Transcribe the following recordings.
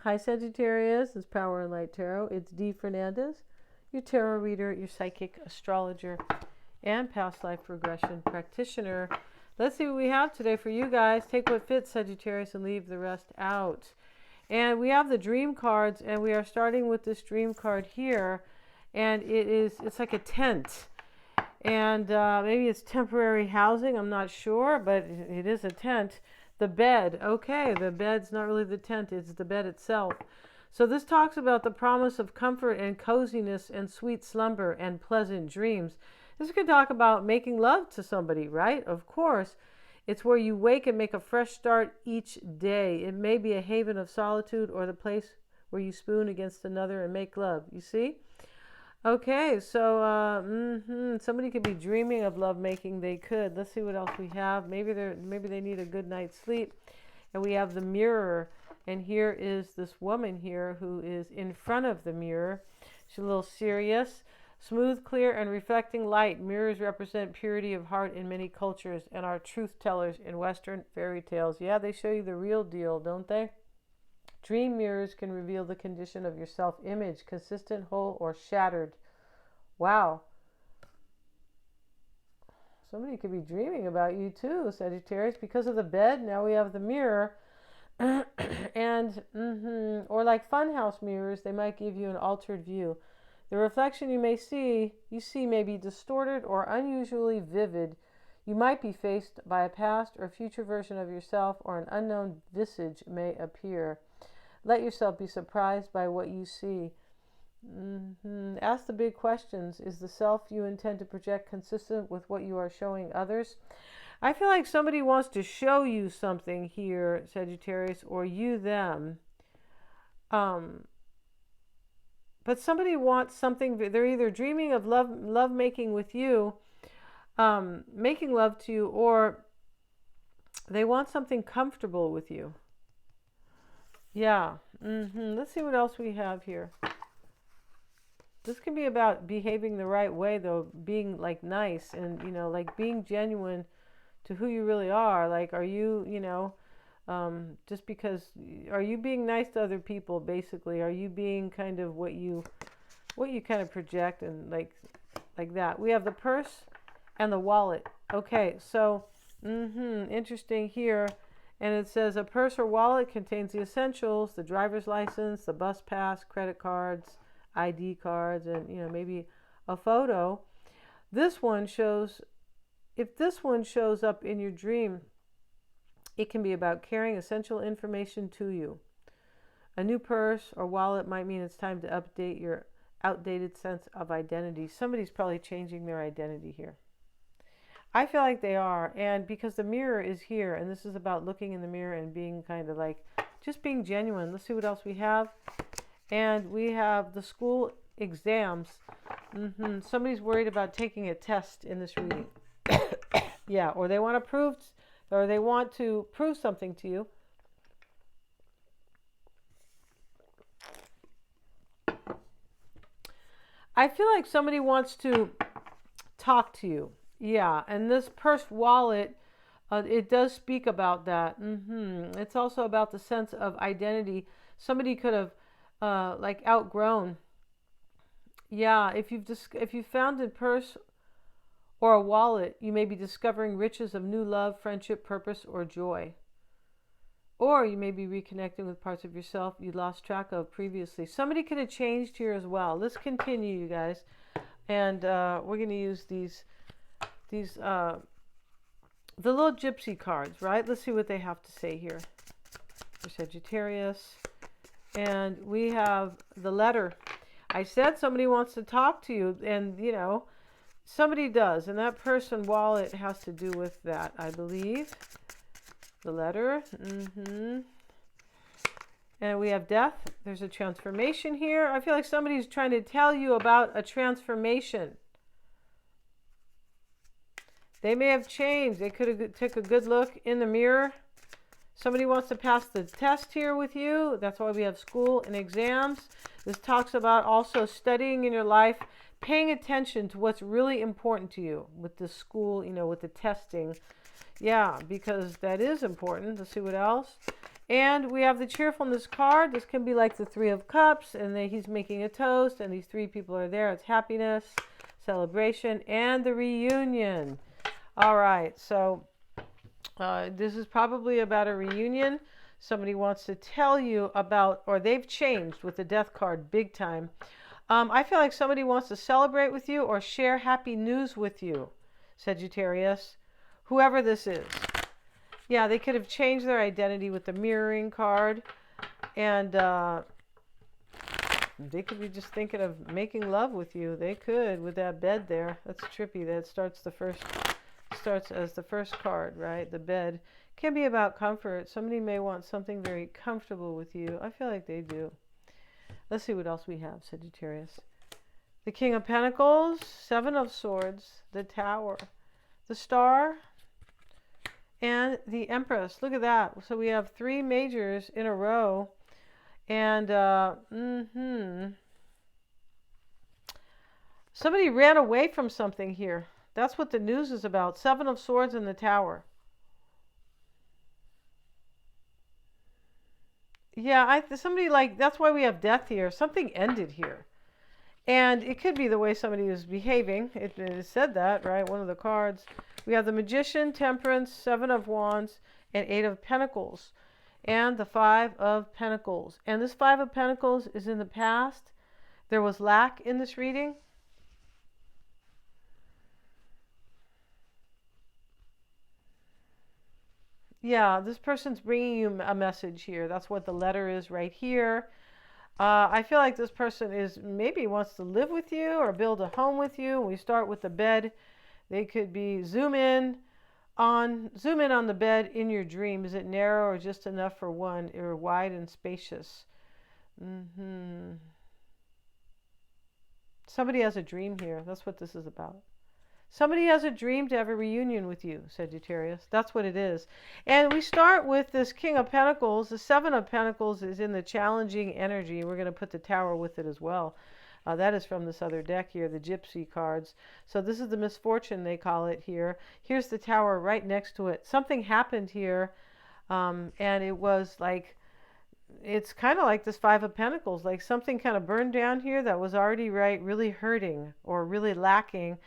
Hi, Sagittarius. It's Power and Light Tarot. It's Dee Fernandez, your tarot reader, your psychic astrologer, and past life regression practitioner. Let's see what we have today for you guys. Take what fits, Sagittarius, and leave the rest out. And we have the dream cards, and we are starting with this dream card here. And it's like a tent. And maybe it's temporary housing. I'm not sure, but it is a tent. The bed. Okay, the bed's not really the tent. It's the bed itself. So this talks about the promise of comfort and coziness and sweet slumber and pleasant dreams. This could talk about making love to somebody, right? Of course. It's where you wake and make a fresh start each day. It may be a haven of solitude or the place where you spoon against another and make love. You see? Okay, so somebody could be dreaming of lovemaking. They could. Let's see what else we have. Maybe they need a good night's sleep. And we have the mirror. And here is this woman here who is in front of the mirror. She's a little serious. Smooth, clear, and reflecting light. Mirrors represent purity of heart in many cultures and are truth tellers in Western fairy tales. Yeah, they show you the real deal, don't they? Dream mirrors can reveal the condition of your self-image, consistent, whole, or shattered. Wow. Somebody could be dreaming about you too, Sagittarius, because of the bed. Now we have the mirror. And or like funhouse mirrors, they might give you an altered view. The reflection you see may be distorted or unusually vivid. You might be faced by a past or future version of yourself, or an unknown visage may appear. Let yourself be surprised by what you see. Ask the big questions. Is the self you intend to project consistent with what you are showing others? I feel like somebody wants to show you something here, Sagittarius, or you them. But somebody wants something. They're either dreaming of love making with you, making love to you, or they want something comfortable with you. Yeah. Let's see what else we have here. This can be about behaving the right way, though, being like nice and, like being genuine to who you really are. Like, are you, just because, are you being nice to other people, basically? Are you being kind of what you kind of project, and like that? We have the purse and the wallet. Okay, so, interesting here. And it says a purse or wallet contains the essentials: the driver's license, the bus pass, credit cards, ID cards, and maybe a photo. This one shows, if this one shows up in your dream, it can be about carrying essential information to you. A new purse or wallet might mean it's time to update your outdated sense of identity. Somebody's probably changing their identity here. I feel like they are, and because the mirror is here, and this is about looking in the mirror and being kind of like, just being genuine. Let's see what else we have. And we have the school exams. Somebody's worried about taking a test in this reading. Yeah, or they want to prove something to you. I feel like somebody wants to talk to you. Yeah, and this purse wallet, it does speak about that. It's also about the sense of identity. Somebody could have like outgrown. Yeah, if you've found a purse or a wallet, you may be discovering riches of new love, friendship, purpose, or joy. Or you may be reconnecting with parts of yourself you lost track of previously. Somebody could have changed here as well. Let's continue, you guys. And we're going to use these the little gypsy cards, right? Let's see what they have to say here for Sagittarius. And we have the letter. I said somebody wants to talk to you, and somebody does, and that person wallet has to do with that, I believe. The letter. And we have death. There's a transformation here. I feel like somebody's trying to tell you about a transformation. They may have changed. They could have took a good look in the mirror. Somebody wants to pass the test here with you. That's why we have school and exams. This talks about also studying in your life, paying attention to what's really important to you with the school, with the testing. Yeah, because that is important. Let's see what else. And we have the cheerfulness card. This can be like the Three of Cups, and he's making a toast, and these three people are there. It's happiness, celebration, and the reunion. All right, so this is probably about a reunion. Somebody wants to tell you about, or they've changed with the death card big time. I feel like somebody wants to celebrate with you or share happy news with you, Sagittarius, whoever this is. Yeah, they could have changed their identity with the mirroring card, and they could be just thinking of making love with you. They could with that bed there. That's trippy. That starts as the first card, right? The bed can be about comfort. Somebody may want something very comfortable with you. I feel like they do. Let's see what else we have, Sagittarius. The King of Pentacles, Seven of Swords, the Tower, the Star, and the Empress. Look at that. So we have three majors in a row. And somebody ran away from something here. That's what the news is about. Seven of Swords in the Tower. Yeah, somebody like, that's why we have death here. Something ended here. And it could be the way somebody was behaving. It said that, right? One of the cards. We have the Magician, Temperance, Seven of Wands, and Eight of Pentacles. And the Five of Pentacles. And this Five of Pentacles is in the past. There was lack in this reading. Yeah, this person's bringing you a message here. That's what the letter is right here. I feel like this person maybe wants to live with you or build a home with you. We start with the bed. They could be zoom in on the bed in your dream. Is it narrow or just enough for one, or wide and spacious? Somebody has a dream here. That's what this is about. Somebody has a dream to have a reunion with you, Sagittarius. That's what it is. And we start with this King of Pentacles. The Seven of Pentacles is in the challenging energy. We're going to put the Tower with it as well. That is from this other deck here, the Gypsy cards. So this is the misfortune, they call it here. Here's the Tower right next to it. Something happened here, and it was like, it's kind of like this Five of Pentacles. Like something kind of burned down here that was already really hurting or really lacking.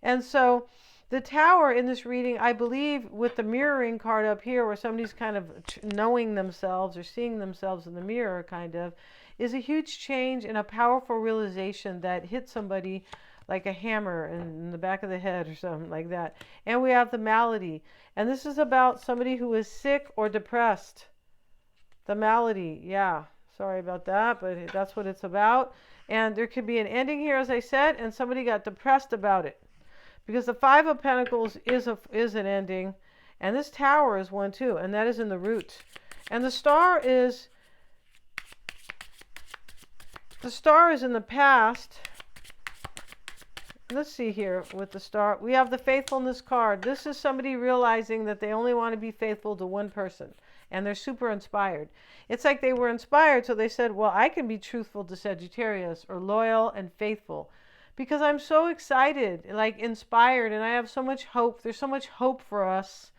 And so the Tower in this reading, I believe, with the mirroring card up here, where somebody's kind of knowing themselves or seeing themselves in the mirror, kind of, is a huge change and a powerful realization that hit somebody like a hammer in the back of the head or something like that. And we have the Malady. And this is about somebody who is sick or depressed. The Malady, yeah. Sorry about that, but that's what it's about. And there could be an ending here, as I said, and somebody got depressed about it. Because the Five of Pentacles is an ending, and this Tower is one too, and that is in the root. And the Star is in the past. Let's see here with the Star. We have the Faithfulness card. This is somebody realizing that they only want to be faithful to one person, and they're super inspired. It's like they were inspired, so they said, well, I can be truthful to Sagittarius, or loyal and faithful. Because I'm so excited, like inspired, and I have so much hope. There's so much hope for us,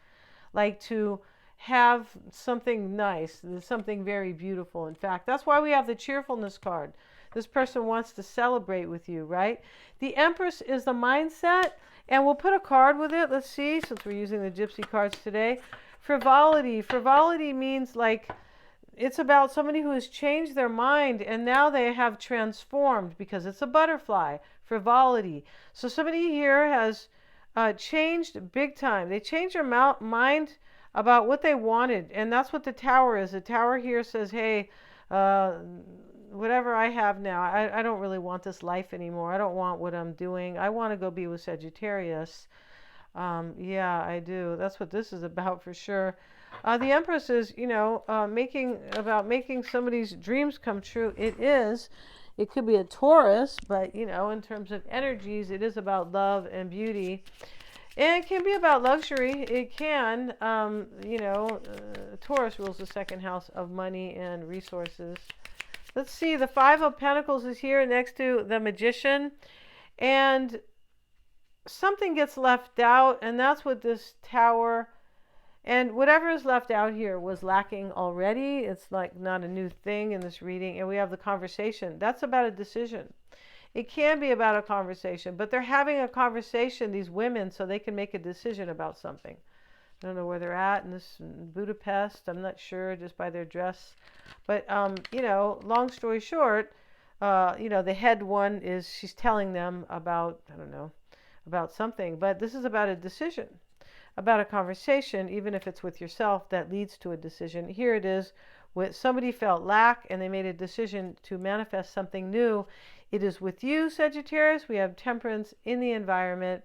like to have something nice, something very beautiful. In fact, that's why we have the cheerfulness card. This person wants to celebrate with you, right? The Empress is the mindset, and we'll put a card with it. Let's see, since we're using the Gypsy cards today. Frivolity. Frivolity means like, it's about somebody who has changed their mind and now they have transformed, because it's a butterfly. Frivolity. So somebody here has changed big time. They changed their mind about what they wanted, and that's what the Tower is. The Tower here says, hey, whatever I have now, I don't really want this life anymore. I don't want what I'm doing. I want to go be with Sagittarius. Yeah, I do. That's what this is about for sure. The Empress is, making somebody's dreams come true. It is. It could be a Taurus, but, in terms of energies, it is about love and beauty. And it can be about luxury. It can, Taurus rules the second house of money and resources. Let's see, the Five of Pentacles is here next to the Magician. And something gets left out, and that's what this Tower And whatever is left out here was lacking already. It's like not a new thing in this reading. And we have the conversation. That's about a decision. It can be about a conversation, but they're having a conversation, these women, so they can make a decision about something. I don't know where they're at in this Budapest. I'm not sure just by their dress. But, long story short, the head one is she's telling them about, I don't know, about something. But this is about a decision, about a conversation, even if it's with yourself, that leads to a decision. Here it is with somebody felt lack and they made a decision to manifest something new. It is with you, Sagittarius. We have temperance in the environment.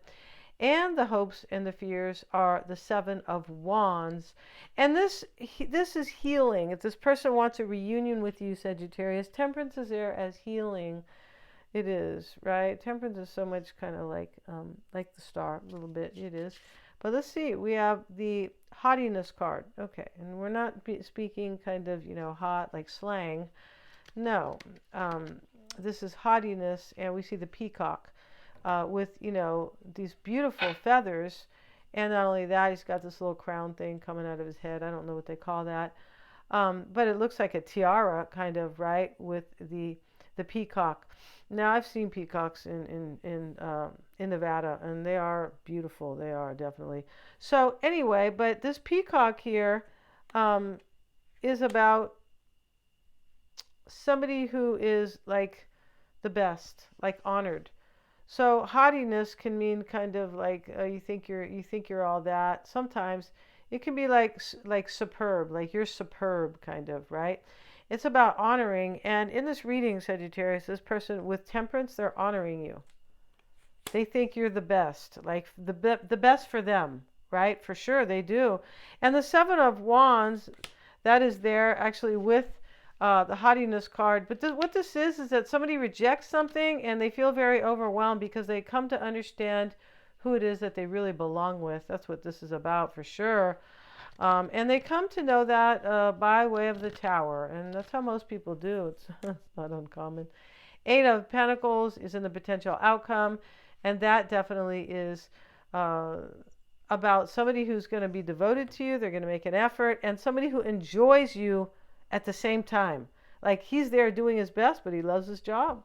And the hopes and the fears are the Seven of Wands. And this is healing. If this person wants a reunion with you, Sagittarius, temperance is there as healing. It is, right? Temperance is so much kind of like the star, a little bit. It is. But let's see. We have the haughtiness card. Okay. And we're not speaking kind of, hot like slang. No. This is haughtiness. And we see the peacock. With, these beautiful feathers. And not only that, he's got this little crown thing coming out of his head. I don't know what they call that. But it looks like a tiara, kind of, right, with the peacock. Now, I've seen peacocks in Nevada, and they are beautiful. They are, definitely. So, anyway, but this peacock here is about somebody who is, like, the best, like, honored. So haughtiness can mean kind of like you think you're all that. Sometimes it can be like superb, like you're superb, kind of, right? It's about honoring. And in this reading, Sagittarius, this person with temperance, they're honoring you. They think you're the best, like the best for them, right? For sure, they do. And the Seven of Wands, that is there actually with the haughtiness card. But what this is that somebody rejects something and they feel very overwhelmed because they come to understand who it is that they really belong with. That's what this is about for sure. And they come to know that by way of the Tower. And that's how most people do. It's not uncommon. Eight of Pentacles is in the potential outcome. And that definitely is about somebody who's going to be devoted to you. They're going to make an effort. And somebody who enjoys you at the same time. Like he's there doing his best, but he loves his job.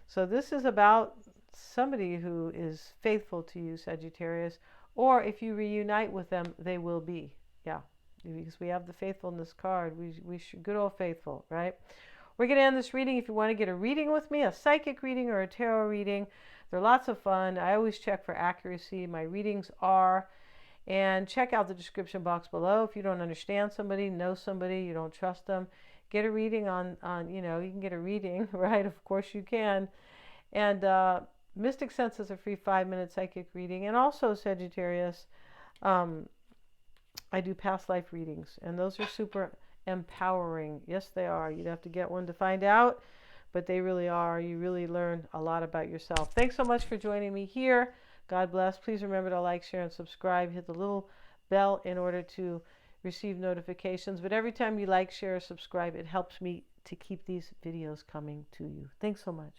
So this is about somebody who is faithful to you, Sagittarius. Or if you reunite with them, they will be. Yeah, because we have the faithfulness card. We should, good old faithful, right? We're going to end this reading. If you want to get a reading with me, a psychic reading or a tarot reading, they're lots of fun. I always check for accuracy. My readings are. And check out the description box below. If you don't understand somebody, know somebody, you don't trust them, get a reading on you can get a reading, right? Of course you can. And Mystic Sense is a free 5-minute psychic reading. And also, Sagittarius, I do past life readings. And those are super empowering. Yes, they are. You'd have to get one to find out. But they really are. You really learn a lot about yourself. Thanks so much for joining me here. God bless. Please remember to like, share, and subscribe. Hit the little bell in order to receive notifications. But every time you like, share, or subscribe, it helps me to keep these videos coming to you. Thanks so much.